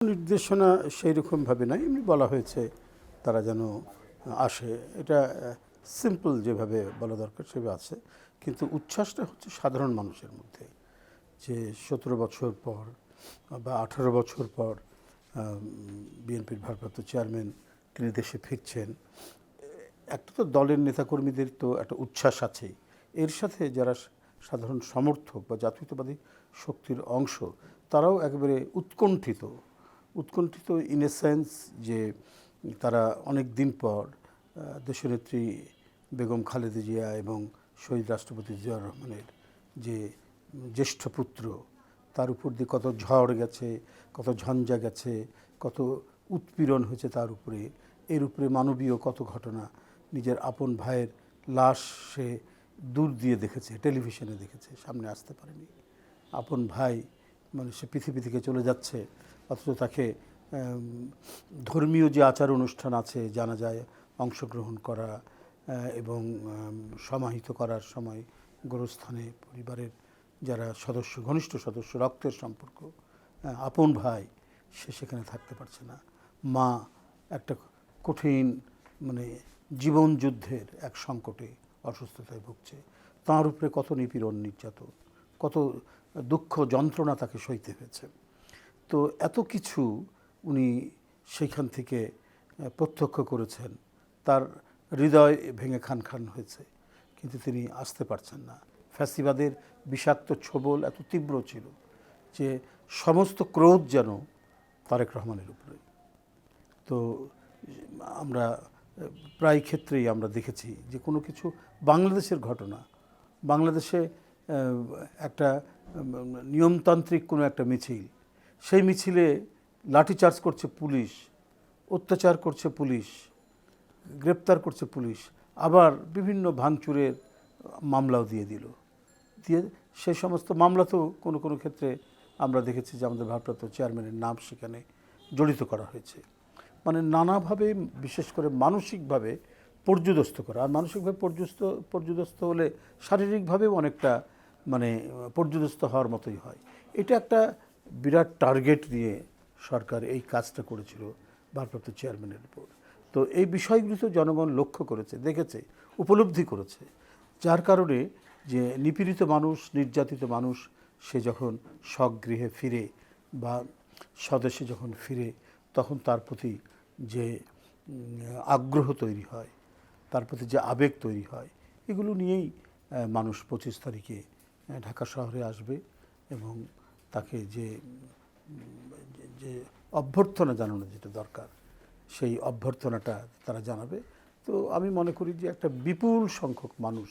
নির্দেশনা সেই রকমভাবে নাই, এমনি বলা হয়েছে তারা যেন আসে। এটা সিম্পল যেভাবে বলা দরকার সেভাবে আছে, কিন্তু উচ্ছ্বাসটা হচ্ছে সাধারণ মানুষের মধ্যে, যে 17 বছর পর বা 18 বছর পর বিএনপির ভারপ্রাপ্ত চেয়ারম্যান তিনি দেশে ফিরছেন। একটা তো দলের নেতাকর্মীদের তো একটা উচ্ছ্বাস আছেই, এর সাথে যারা সাধারণ সমর্থক বা জাতীয়তাবাদী শক্তির অংশ, তারাও একেবারে উৎকণ্ঠিত। উৎকণ্ঠিত ইন এ সেন্স যে তারা অনেক দিন পর দেশনেত্রী বেগম খালেদা জিয়া এবং শহীদ রাষ্ট্রপতি জিয়াউর রহমানের যে জ্যেষ্ঠ পুত্র, তার উপর দিয়ে কত ঝড় গেছে, কত ঝঞ্ঝা গেছে, কত উৎপীড়ন হয়েছে তার উপরে, এর উপরে মানবীয় কত ঘটনা। নিজের আপন ভাইয়ের লাশ সে দূর দিয়ে দেখেছে, টেলিভিশনে দেখেছে, সামনে আসতে পারেনি। আপন ভাই মানে সে পৃথিবী থেকে চলে যাচ্ছে, অথচ তাকে ধর্মীয় যে আচার অনুষ্ঠান আছে, জানাজায় অংশগ্রহণ করা এবং সমাহিত করার সময় গোরস্থানে পরিবারের যারা সদস্য, ঘনিষ্ঠ সদস্য, রক্তের সম্পর্ক, আপন ভাই, সে সেখানে থাকতে পারছে না। মা একটা কঠিন মানে জীবন যুদ্ধের এক সংকটে অসুস্থতায় ভুগছে, তাঁর উপরে কত নিপীড়ন, নির্যাতন, কত দুঃখ যন্ত্রণা তাকে সইতে হয়েছে। তো এত কিছু উনি সেইখান থেকে প্রত্যক্ষ করেছেন, তার হৃদয় ভেঙে খান খান হয়েছে, কিন্তু তিনি আসতে পারছেন না। ফ্যাসিবাদের বিষাক্ত ছোবল এত তীব্র ছিল যে সমস্ত ক্রোধ যেন তারেক রহমানের উপরে। তো আমরা প্রায় ক্ষেত্রেই আমরা দেখেছি যে কোনো কিছু, বাংলাদেশের ঘটনা, বাংলাদেশে একটা নিয়মতান্ত্রিক কোনো একটা মিছিল, সেই মিছিলে লাঠিচার্জ করছে পুলিশ, অত্যাচার করছে পুলিশ, গ্রেপ্তার করছে পুলিশ, আবার বিভিন্ন ভাঙচুরের মামলাও দিয়ে দিল। দিয়ে সেই সমস্ত মামলা তো কোনো কোনো ক্ষেত্রে আমরা দেখেছি যে আমাদের ভারপ্রাপ্ত চেয়ারম্যানের নাম সেখানে জড়িত করা হয়েছে। মানে নানাভাবে, বিশেষ করে মানসিকভাবে পর্যুদস্ত করা। আর মানসিকভাবে পর্যুদস্ত হলে শারীরিকভাবেও অনেকটা মানে পর্যুদস্ত হওয়ার মতোই হয়। এটা একটা বিরাট টার্গেট দিয়ে সরকার এই কাজটা করেছিল ভারপ্রাপ্ত চেয়ারম্যানের উপর। তো এই বিষয়গুলি তো জনগণ লক্ষ্য করেছে, দেখেছে, উপলব্ধি করেছে, যার কারণে যে নিপীড়িত মানুষ, নির্যাতিত মানুষ, সে যখন স্বগৃহে ফিরে বা স্বদেশে যখন ফিরে, তখন তার প্রতি যে আগ্রহ তৈরি হয়, তার প্রতি যে আবেগ তৈরি হয়, এগুলো নিয়েই মানুষ 25 তারিখে ঢাকা শহরে আসবে এবং তাকে যে যে অভ্যর্থনা জানানো যেটা দরকার, সেই অভ্যর্থনাটা তারা জানাবে। তো আমি মনে করি যে একটা বিপুল সংখ্যক মানুষ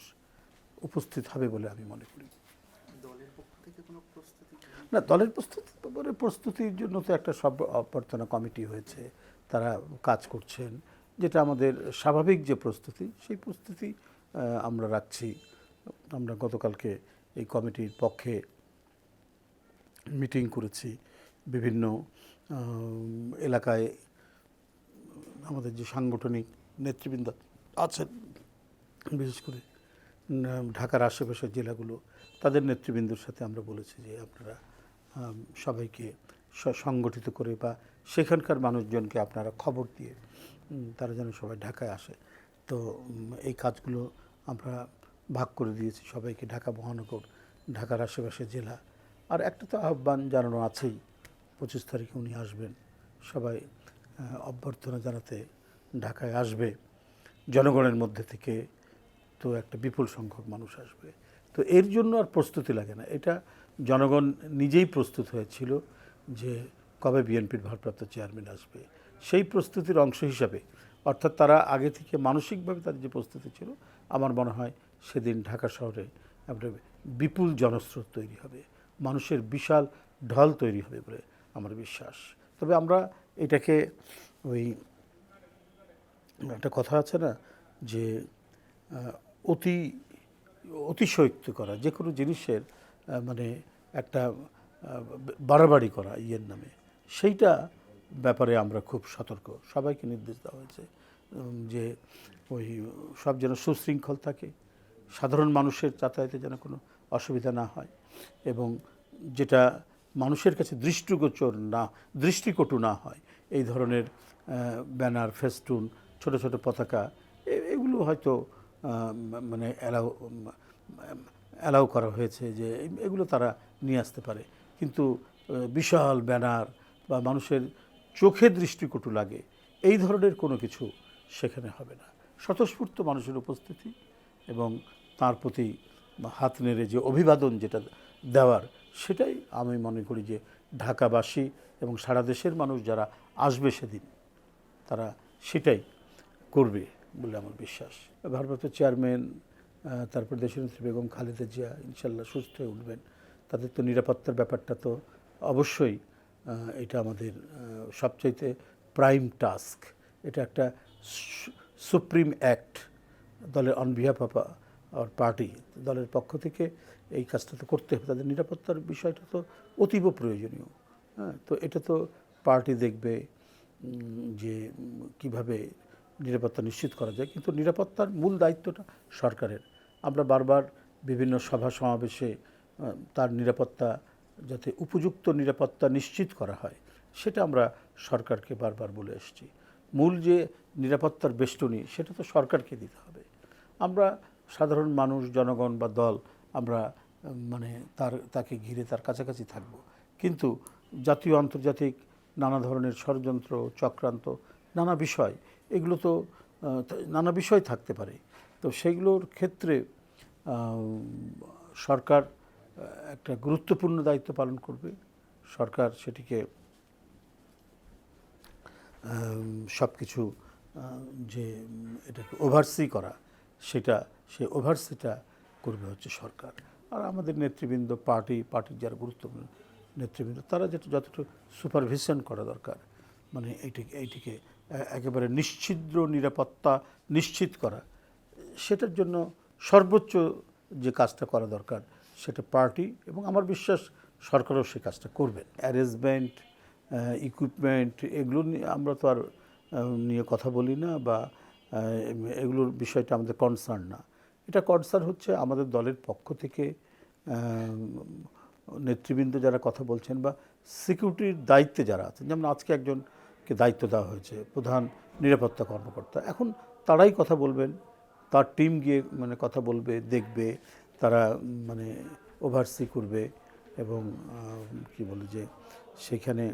উপস্থিত হবে বলে আমি মনে করি। দলের পক্ষ থেকে কোনো প্রস্তুতি? না, দলের প্রস্তুতির জন্য তো একটা সব অভ্যর্থনা কমিটি হয়েছে, তারা কাজ করছেন, যেটা আমাদের স্বাভাবিক যে প্রস্তুতি, সেই প্রস্তুতি আমরা রাখছি। আমরা গতকালকে এই কমিটির পক্ষে মিটিং করেছি, বিভিন্ন এলাকায় আমাদের যে সাংগঠনিক নেতৃবৃন্দ আছেন, বিশেষ করে ঢাকার আশেপাশের জেলাগুলো, তাদের নেতৃবৃন্দর সাথে আমরা বলেছি যে আপনারা সবাইকে সংগঠিত করে বা সেখানকার মানুষজনকে আপনারা খবর দিয়ে তারা যেন সবাই ঢাকায় আসে। তো এই কাজগুলো আমরা ভাগ করে দিয়েছি সবাইকে, ঢাকা মহানগর, ঢাকার আশেপাশের জেলা। আর একটা তো আহ্বান জানানো আছেই, 25 তারিখে উনি আসবেন, সবাই অভ্যর্থনা জানাতে ঢাকায় আসবে। জনগণের মধ্যে থেকে তো একটা বিপুল সংখ্যক মানুষ আসবে। তো এর জন্য আর প্রস্তুতি লাগে না, এটা জনগণ নিজেই প্রস্তুত হয়েছিল যে কবে বিএনপির ভারপ্রাপ্ত চেয়ারম্যান আসবে। সেই প্রস্তুতির অংশ হিসাবে, অর্থাৎ তারা আগে থেকে মানসিকভাবে তাদের যে প্রস্তুতি ছিল, আমার মনে হয় সেদিন ঢাকা শহরে একটা বিপুল জনস্রোত তৈরি হবে, মানুষের বিশাল ঢল তৈরি হবে বলে আমার বিশ্বাস। তবে আমরা এটাকে ওই একটা কথা আছে না যে অতি অতিশয়োক্তি করা, যে কোনো জিনিসের মানে একটা বাড়াবাড়ি করা ইয়ের নামে, সেইটা ব্যাপারে আমরা খুব সতর্ক। সবাইকে নির্দেশ দেওয়া হয়েছে যে ওই সব যেন সুশৃঙ্খল থাকে, সাধারণ মানুষের যাতায়াতে যেন কোনো অসুবিধা না হয়, এবং যেটা মানুষের কাছে দৃষ্টিকটু না হয় এই ধরনের ব্যানার, ফেস্টুন, ছোট ছোট পতাকা এগুলো হয়তো মানে অ্যালাউ করা হয়েছে যে এগুলো তারা নিয়ে আসতে পারে, কিন্তু বিশাল ব্যানার বা মানুষের চোখে দৃষ্টিকটু লাগে এই ধরনের কোনো কিছু সেখানে হবে না। স্বতঃস্ফূর্ত মানুষের উপস্থিতি এবং তার প্রতি হাত নেড়ে যে অভিবাদন যেটা দেওয়ার, সেটাই আমি মনে করি যে ঢাকাবাসী এবং সারা দেশের মানুষ যারা আসবে সেদিন তারা সেটাই করবে বলে আমার বিশ্বাস। ভারপ্রাপ্ত চেয়ারম্যান, তারপর দেশনেত্রী বেগম খালেদা জিয়া ইনশাল্লাহ সুস্থ হয়ে উঠবেন। তাদের তো নিরাপত্তার ব্যাপারটা তো অবশ্যই এটা আমাদের সবচাইতে প্রাইম টাস্ক। এটা একটা সুপ্রিম অ্যাক্ট দলের on behalf of our party, দলের পক্ষ থেকে এই কাজটা তো করতে হবে। তাদের নিরাপত্তার বিষয়টা তো অতীব প্রয়োজনীয়। হ্যাঁ, তো এটা তো পার্টি দেখবে যে কিভাবে নিরাপত্তা নিশ্চিত করা যায়, কিন্তু নিরাপত্তার মূল দায়িত্বটা সরকারের। আমরা বারবার বিভিন্ন সভা সমাবেশে তার নিরাপত্তা, যাতে উপযুক্ত নিরাপত্তা নিশ্চিত করা হয়, সেটা আমরা সরকারকে বারবার বলে এসেছি। মূল যে নিরাপত্তার বেষ্টনী সেটা তো সরকারকে দিতে হবে। আমরা সাধারণ মানুষ, জনগণ বা দল আমরা মানে তাকে ঘিরে তার কাছাকাছি থাকব, কিন্তু জাতীয় আন্তর্জাতিক নানা ধরনের ষড়যন্ত্র, চক্রান্ত, নানা বিষয়, এগুলো তো নানা বিষয় থাকতে পারে। তো সেগুলোর ক্ষেত্রে সরকার একটা গুরুত্বপূর্ণ দায়িত্ব পালন করবে। সরকার সেটিকে সব কিছু যে এটাকে ওভারসি করা, সে ওভারসিটা করবে হচ্ছে সরকার। আর আমাদের নেতৃবৃন্দ, পার্টির যারা গুরুত্বপূর্ণ নেতৃবৃন্দ, তারা যতটুকু সুপারভিশন করা দরকার, মানে এইটিকে একেবারে নিশ্ছিদ্র নিরাপত্তা নিশ্চিত করা, সেটার জন্য সর্বোচ্চ যে কাজটা করা দরকার সেটা পার্টি, এবং আমার বিশ্বাস সরকারও সে কাজটা করবেন। অ্যারেঞ্জমেন্ট, ইকুইপমেন্ট, এগুলো নিয়ে আমরা তো আর নিয়ে কথা বলি না, বা এগুলোর বিষয়টা আমাদের কনসার্ন না। এটা কনসার্ন হচ্ছে আমাদের দলের পক্ষ থেকে নেতৃবৃন্দ যারা কথা বলছেন বা সিকিউরিটির দায়িত্বে যারা আছেন। যেমন আজকে একজনকে দায়িত্ব দেওয়া হয়েছে প্রধান নিরাপত্তা কর্মকর্তা, এখন তারাই কথা বলবেন, তার টিম গিয়ে মানে কথা বলবে, দেখবে, তারা মানে ওভারসি করবে, এবং কি বলে যে সেখানে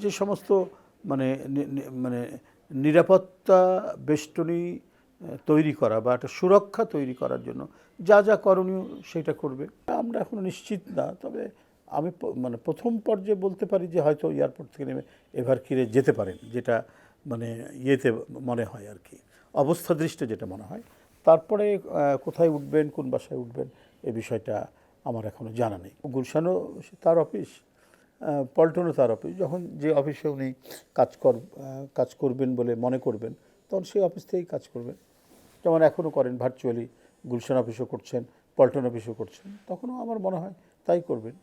যে সমস্ত মানে মানে নিরাপত্তা বেষ্টনী তৈরি করা বা একটা সুরক্ষা তৈরি করার জন্য যা যা করণীয় সেটা করবে। আমরা এখনও নিশ্চিত না, তবে আমি মানে প্রথম পর্যায়ে বলতে পারি যে হয়তো এয়ারপোর্ট থেকে নেমে এভারকিরে যেতে পারেন, যেটা মানে ইয়েতে মনে হয় আর কি, অবস্থা দৃষ্টে যেটা মনে হয়। তারপরে কোথায় উঠবেন, কোন বাসায় উঠবেন, এ বিষয়টা আমার এখনও জানা নেই। গুলশানও তার অফিস, পল্টনও তার অফিস। যখন যে অফিসে উনি কাজ করবেন বলে মনে করবেন, তখন সেই অফিস থেকেই কাজ করবেন। যেমন এখনও করেন, ভার্চুয়ালি গুলশান অফিসও করছেন, পল্টন অফিসও করছেন, তখনও আমার মনে হয় তাই করবেন।